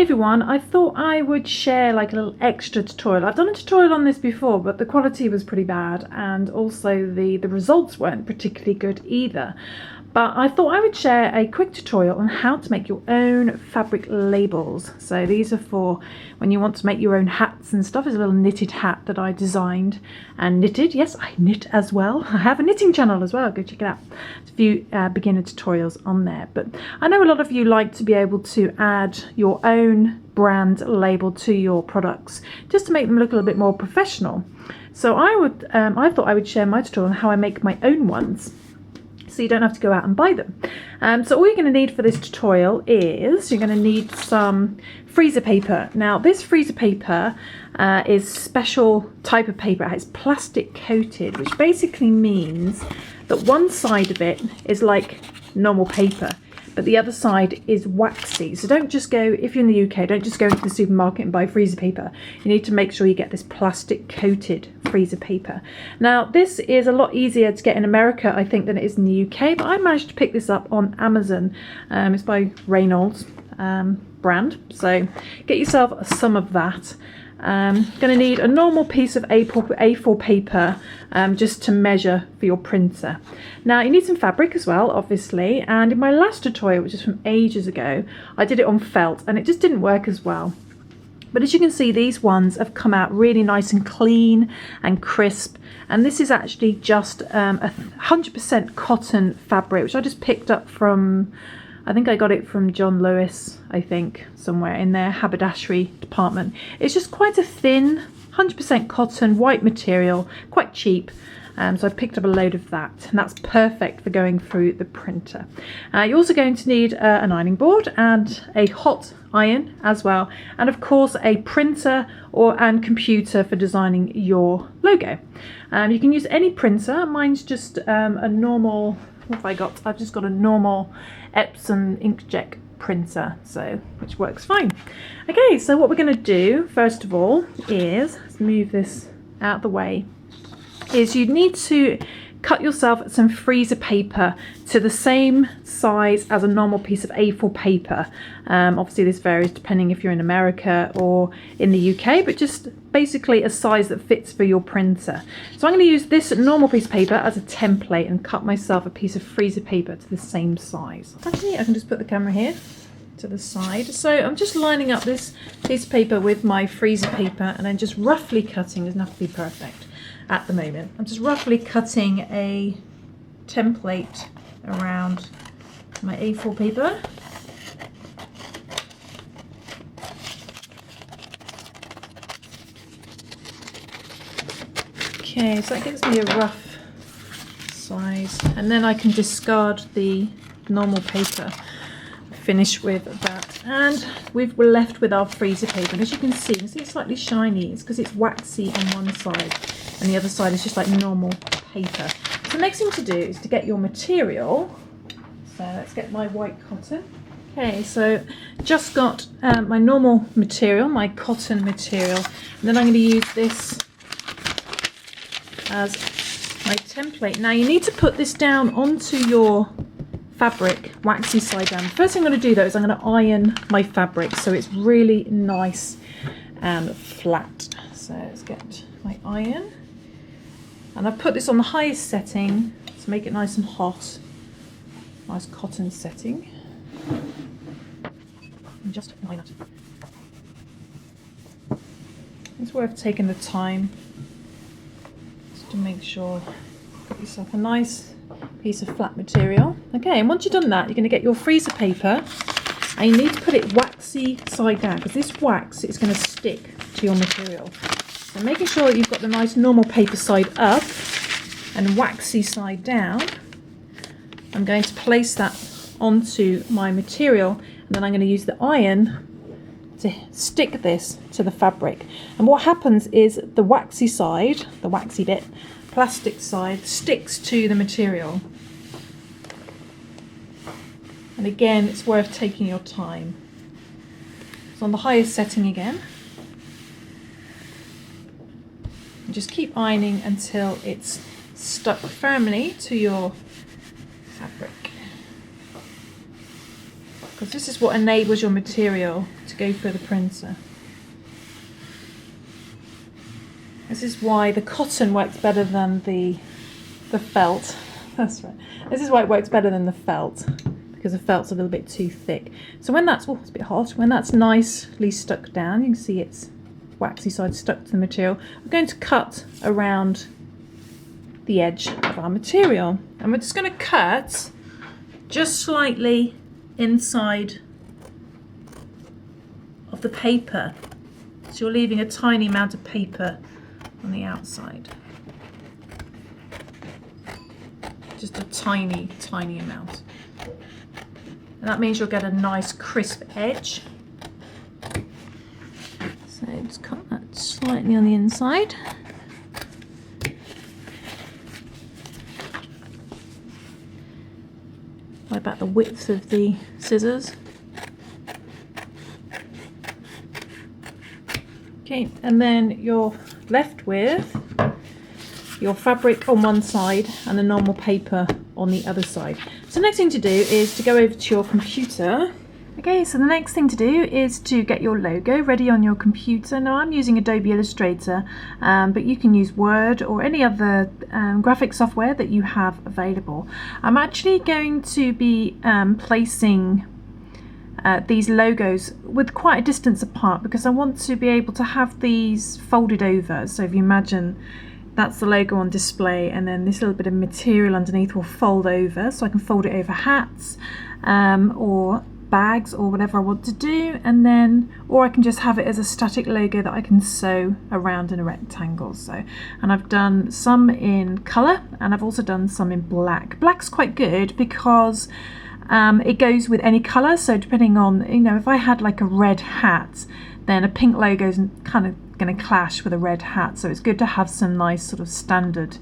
everyone, I thought I would share like a little extra tutorial. I've done a tutorial on this before, but the quality was pretty bad, and also the results weren't particularly good either. But I thought I would share a quick tutorial on how to make your own fabric labels. So these are for when you want to make your own hats and stuff. It's a little knitted hat that I designed and knitted. Yes, I knit as well. I have a knitting channel as well. Go check it out. There's a few beginner tutorials on there. But I know a lot of you like to be able to add your own brand label to your products just to make them look a little bit more professional. So I thought I would share my tutorial on how I make my own ones, so you don't have to go out and buy them. So all you're going to need for this tutorial is you're going to need some freezer paper. Now this freezer paper is special type of paper. It's plastic coated, which basically means that one side of it is like normal paper, but the other side is waxy. So don't just go, if you're in the UK, don't just go into the supermarket and buy freezer paper. You need to make sure you get this plastic coated freezer paper. Now this is a lot easier to get in America, I think, than it is in the UK, but I managed to pick this up on Amazon. It's by Reynolds brand, so get yourself some of that. Going to need a normal piece of A4 paper just to measure for your printer. Now you need some fabric as well, obviously, and in my last tutorial, which is from ages ago, I did it on felt and it just didn't work as well. But as you can see, these ones have come out really nice and clean and crisp, and this is actually just 100% cotton fabric, which I just picked up from, I think I got it from John Lewis, I think, somewhere in their haberdashery department. It's just quite a thin, 100% cotton, white material, quite cheap. So I picked up a load of that, and that's perfect for going through the printer. You're also going to need an ironing board and a hot iron as well, and of course a printer and computer for designing your logo. You can use any printer. Mine's just a normal, what have I got? I've just got a normal Epson inkjet printer, which works fine. Okay, so what we're going to do first of all is, let's move this out the way, is you need to cut yourself some freezer paper to the same size as a normal piece of A4 paper. Obviously this varies depending if you're in America or in the UK, but just basically a size that fits for your printer. So I'm going to use this normal piece of paper as a template and cut myself a piece of freezer paper to the same size. Actually, I can just put the camera here to the side. So I'm just lining up this piece of paper with my freezer paper and then just roughly cutting. Doesn't have to be perfect at the moment. I'm just roughly cutting a template around my A4 paper. Okay, so that gives me a rough size, and then I can discard the normal paper, finish with that, and we're left with our freezer paper. And as you can see it's slightly shiny. It's because it's waxy on one side and the other side is just like normal paper. So the next thing to do is to get your material. So let's get my white cotton. Okay, so just got my normal material, my cotton material, and then I'm going to use this as my template. Now you need to put this down onto your fabric, waxy side down. The first thing I'm going to do though is I'm going to iron my fabric so it's really nice and flat. So let's get my iron, and I've put this on the highest setting to make it nice and hot. Nice cotton setting. And just iron it. It's worth taking the time just to make sure you get yourself a nice piece of flat material. Okay, and once you've done that, you're going to get your freezer paper and you need to put it waxy side down, because this wax is going to stick to your material. So making sure that you've got the nice normal paper side up and waxy side down, I'm going to place that onto my material, and then I'm going to use the iron to stick this to the fabric. And what happens is the waxy side, the waxy bit, plastic side, sticks to the material. And again, it's worth taking your time. So on the highest setting again, and just keep ironing until it's stuck firmly to your fabric. because this is what enables your material to go through the printer. This is why the cotton works better than the felt. That's right. This is why it works better than the felt, because the felt's a little bit too thick. So when that's, oh, it's a bit hot, when that's nicely stuck down, you can see its waxy side stuck to the material, we're going to cut around the edge of our material. And we're just going to cut just slightly inside of the paper. So you're leaving a tiny amount of paper on the outside. Just a tiny, tiny amount. And that means you'll get a nice crisp edge. So just cut that slightly on the inside. By about the width of the scissors. Okay, and then you're left with your fabric on one side and the normal paper on the other side. So the next thing to do is to go over to your computer. Okay, so the next thing to do is to get your logo ready on your computer. Now I'm using Adobe Illustrator, but you can use Word or any other graphic software that you have available. I'm actually going to be placing these logos with quite a distance apart, because I want to be able to have these folded over. So if you imagine that's the logo on display, and then this little bit of material underneath will fold over, so I can fold it over hats or bags or whatever I want to do, and then, or I can just have it as a static logo that I can sew around in a rectangle. So, and I've done some in colour, and I've also done some in black. Black's quite good because it goes with any colour, so depending on, you know, if I had like a red hat, then a pink logo is kind of going to clash with a red hat, so it's good to have some nice sort of standard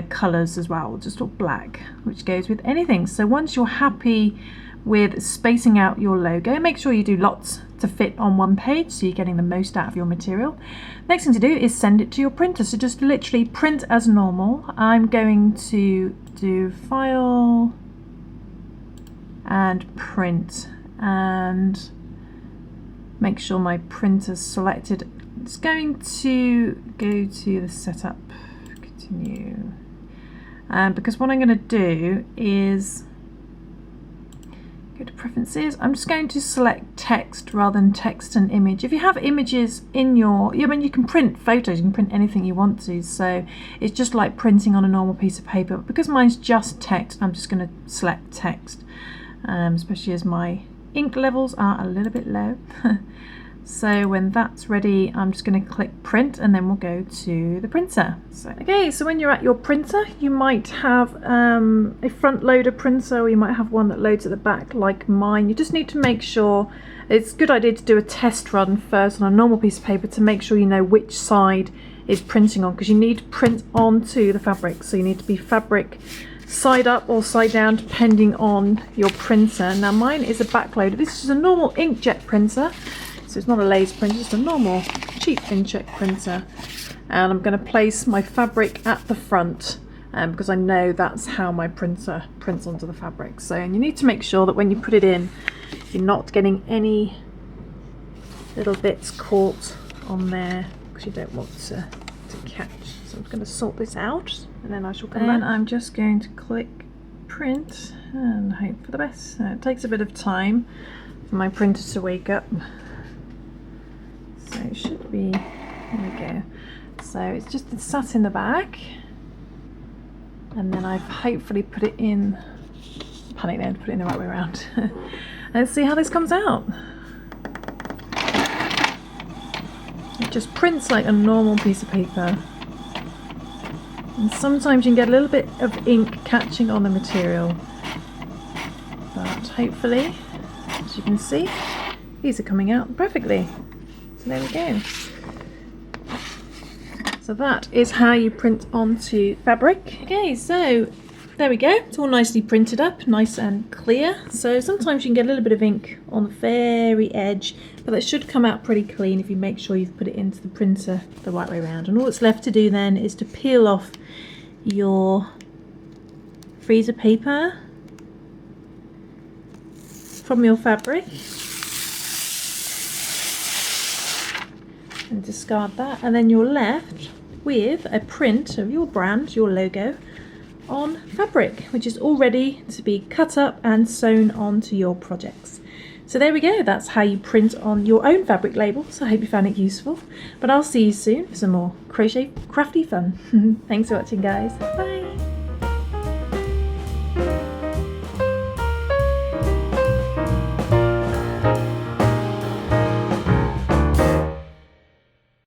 colours as well, just all black, which goes with anything. So once you're happy with spacing out your logo, make sure you do lots to fit on one page so you're getting the most out of your material. Next thing to do is send it to your printer, so just literally print as normal. I'm going to do File and Print and make sure my printer's selected. It's going to go to the Setup, Continue, because what I'm going to do is go to Preferences. I'm just going to select text rather than text and image. If you have images in your, I mean, you can print photos, you can print anything you want to, so it's just like printing on a normal piece of paper. But because mine's just text, I'm just going to select text, especially as my ink levels are a little bit low. So when that's ready, I'm just going to click print, and then we'll go to the printer. So, okay, so when you're at your printer, you might have a front loader printer, or you might have one that loads at the back like mine. You just need to make sure, it's a good idea to do a test run first on a normal piece of paper to make sure you know which side is printing on, because you need to print onto the fabric. So you need to be fabric side up or side down depending on your printer. Now mine is a back loader. This is a normal inkjet printer. So it's not a laser printer, it's a normal cheap inkjet printer. And I'm going to place my fabric at the front because I know that's how my printer prints onto the fabric. So, and you need to make sure that when you put it in, you're not getting any little bits caught on there, because you don't want to catch. So I'm going to sort this out, and then I shall come back. And I'm just going to click print and hope for the best. It takes a bit of time for my printer to wake up. So it should be, there we go. So it's just sat in the back, and then I've hopefully put it in, panic there, put it in the right way around. Let's see how this comes out. It just prints like a normal piece of paper. And sometimes you can get a little bit of ink catching on the material. But hopefully, as you can see, these are coming out perfectly. So there we go. So that is how you print onto fabric. Okay, so there we go. It's all nicely printed up, nice and clear. So sometimes you can get a little bit of ink on the very edge, but that should come out pretty clean if you make sure you've put it into the printer the right way around. And all that's left to do then is to peel off your freezer paper from your fabric and discard that, and then you're left with a print of your brand, your logo, on fabric, which is all ready to be cut up and sewn onto your projects. So there we go, that's how you print on your own fabric labels. I hope you found it useful, but I'll see you soon for some more crochet crafty fun. Thanks for watching, guys. Bye.